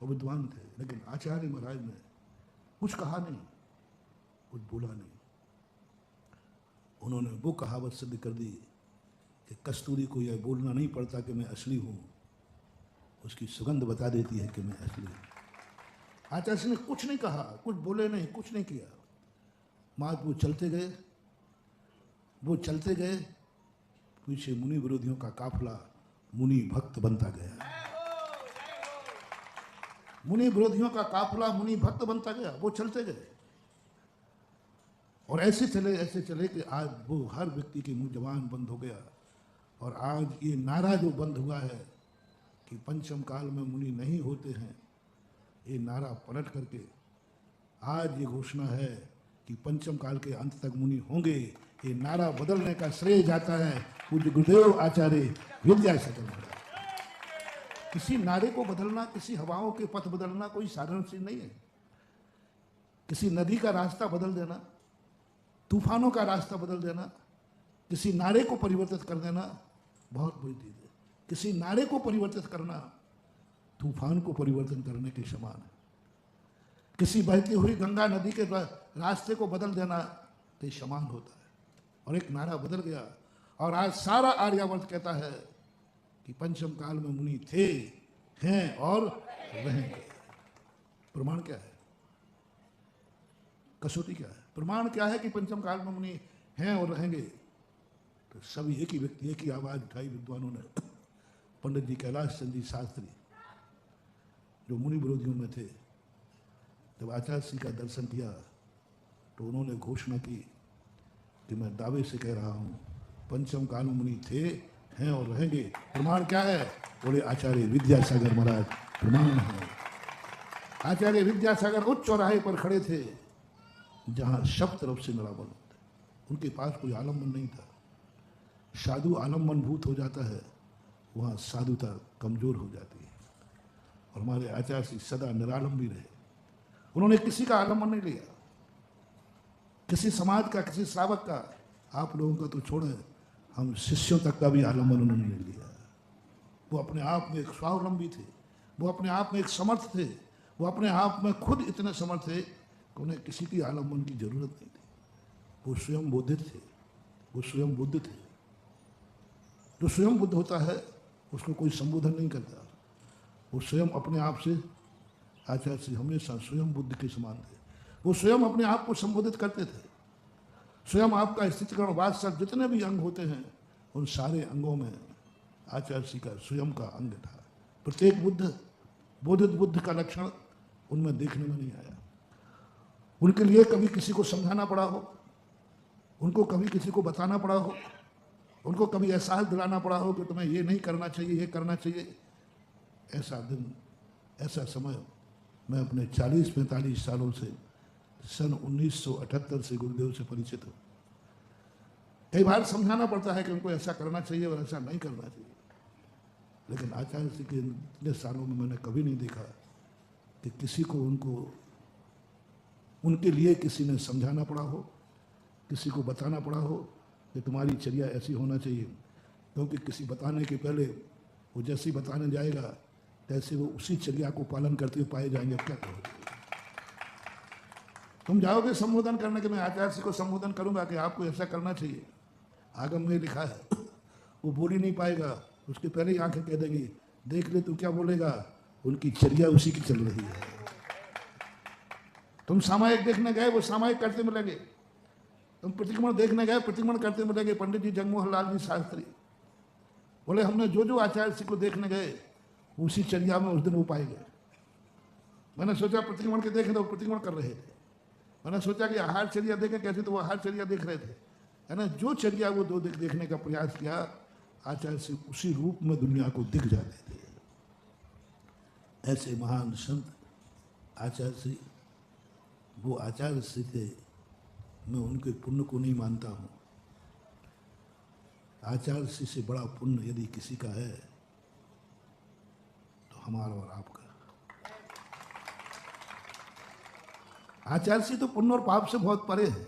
वो विद्वान थे, लेकिन आचार्य महाराज ने कुछ कहा नहीं, कुछ बोला नहीं। उन्होंने वो कहावत सिद्ध कर दी कि कस्तूरी को यह बोलना नहीं पड़ता कि मैं असली हूँ, उसकी सुगंध बता देती है कि मैं असली हूँ। आचार्य ने कुछ नहीं कहा, कुछ बोले नहीं, कुछ नहीं किया। मात वो चलते गए, वो चलते गए, पीछे मुनि विरोधियों का काफिला मुनि भक्त बनता गया। मुनि विरोधियों का काफिला मुनि भक्त बनता गया। वो चलते गए और ऐसे चले कि आज वो हर व्यक्ति की मुंह जबान बंद हो गया। और आज ये नारा जो बंद हुआ है कि पंचम काल में मुनि नहीं होते हैं, ये नारा पलट करके आज ये घोषणा है कि पंचम काल के अंत तक मुनि होंगे। ये नारा बदलने का श्रेय जाता है पूज्य गुरुदेव आचार्य विद्यासागर महाराज। किसी नारे को बदलना, किसी हवाओं के पथ बदलना कोई साधारण चीज नहीं है। किसी नदी का रास्ता बदल देना, तूफानों का रास्ता बदल देना, किसी नारे को परिवर्तित कर देना बहुत बड़ी चीज है। किसी नारे को परिवर्तित करना तूफान को परिवर्तन करने के समान है। किसी बहती हुई गंगा नदी के रास्ते को बदल देना के समान होता है। और एक नारा बदल गया और आज सारा आर्यावर्त कहता है कि पंचम काल में मुनि थे, हैं और रहेंगे। प्रमाण क्या है? कसौटी क्या है? प्रमाण क्या है कि पंचम काल में मुनि हैं और रहेंगे? तो सभी एक ही व्यक्ति, एक ही आवाज उठाई विद्वानों ने। पंडित जी कैलाश चंद जी शास्त्री जो मुनि विरोधियों में थे, जब आचार्य श्री का दर्शन किया तो उन्होंने घोषणा की कि मैं दावे से कह रहा हूँ पंचम काल में मुनि थे, हैं और रहेंगे। प्रमाण क्या है? बोले आचार्य विद्यासागर महाराज प्रमाण है। आचार्य विद्यासागर उच्च चौराहे पर खड़े थे जहाँ सब तरफ से नरावन होते। उनके पास कोई आलम्बन नहीं था। साधु आलम्बन भूत हो जाता है, वहाँ साधुता कमजोर हो जाती है। और हमारे आचार्य श्री सदा निरालंबी रहे। उन्होंने किसी का आलम्बन नहीं लिया, किसी समाज का, किसी श्रावक का, आप लोगों का तो छोड़े, हम शिष्यों तक का भी आलम्बन उन्होंने नहीं लिया। वो अपने आप में एक स्वावलंबी थे, वो अपने आप में एक समर्थ थे, वो अपने आप में खुद इतने समर्थ थे कि उन्हें किसी की आलम्बन की जरूरत नहीं थी। वो स्वयं बोधित थे, वो स्वयं बुद्ध थे। जो स्वयं बुद्ध होता है उसको कोई संबोधन नहीं करता। वो स्वयं अपने आप से, आचार्य श्री हमेशा स्वयं बुद्ध के समान थे। वो स्वयं अपने आप को संबोधित करते थे। स्वयं आपका स्थितिकरण वात्सल्य जितने भी अंग होते हैं, उन सारे अंगों में आचार्य श्री का स्वयं का अंग था। प्रत्येक बुद्ध, बोधित बुद्ध का लक्षण उनमें देखने में नहीं आया। उनके लिए कभी किसी को समझाना पड़ा हो, उनको कभी किसी को बताना पड़ा हो, उनको कभी एहसास दिलाना पड़ा हो कि तुम्हें ये नहीं करना चाहिए, ये करना चाहिए। ऐसा दिन, ऐसा समय मैं अपने 40-45 सालों से, सन 1978 से गुरुदेव से परिचित हूँ। कई बार समझाना पड़ता है कि उनको ऐसा करना चाहिए और ऐसा नहीं करना चाहिए, लेकिन आचार्य श्री के इतने सालों में मैंने कभी नहीं देखा कि किसी को उनके लिए किसी ने समझाना पड़ा हो, किसी को बताना पड़ा हो कि तुम्हारी चर्या ऐसी होना चाहिए। क्योंकि किसी बताने के पहले वो जैसे बताने जाएगा तैसे वो उसी चर्या को पालन करते हुए पाए जाएंगे। अब क्या करोगे? तुम जाओगे संबोधन करने के, मैं आचार्य श्री को संबोधन करूंगा कि आपको ऐसा करना चाहिए, आगम में लिखा है, वो बोल ही नहीं पाएगा। उसके पहले ही आंखें कह देगी, देख ले तू क्या बोलेगा। उनकी चर्या उसी की चल रही है। तुम सामायिक देखने गए, वो सामायिक करते मिलेंगे। तुम प्रतिक्रमण देखने गए, प्रतिक्रमण करते मिलेंगे। पंडित जी जगमोहन लाल जी शास्त्री बोले हमने जो आचार्य श्री को देखने गए उसी चर्या में उस दिन वो पाए गए। मैंने सोचा प्रतिक्रमण के देखे तो प्रतिक्रमण कर रहे थे। मैंने सोचा कि आहार चर्या देखें कैसे, तो वो आहार चर्या देख रहे थे। है ना, जो चर्या वो दो देखने का प्रयास किया, आचार्य श्री उसी रूप में दुनिया को दिख जाते थे। ऐसे महान संत आचार्य श्री, वो आचार्य श्री थे। मैं उनके पुण्य को नहीं मानता हूँ। आचार्य श्री से बड़ा पुण्य यदि किसी का है तो हमारा और आपका। आचार्य श्री तो पुण्य और पाप से बहुत परे है।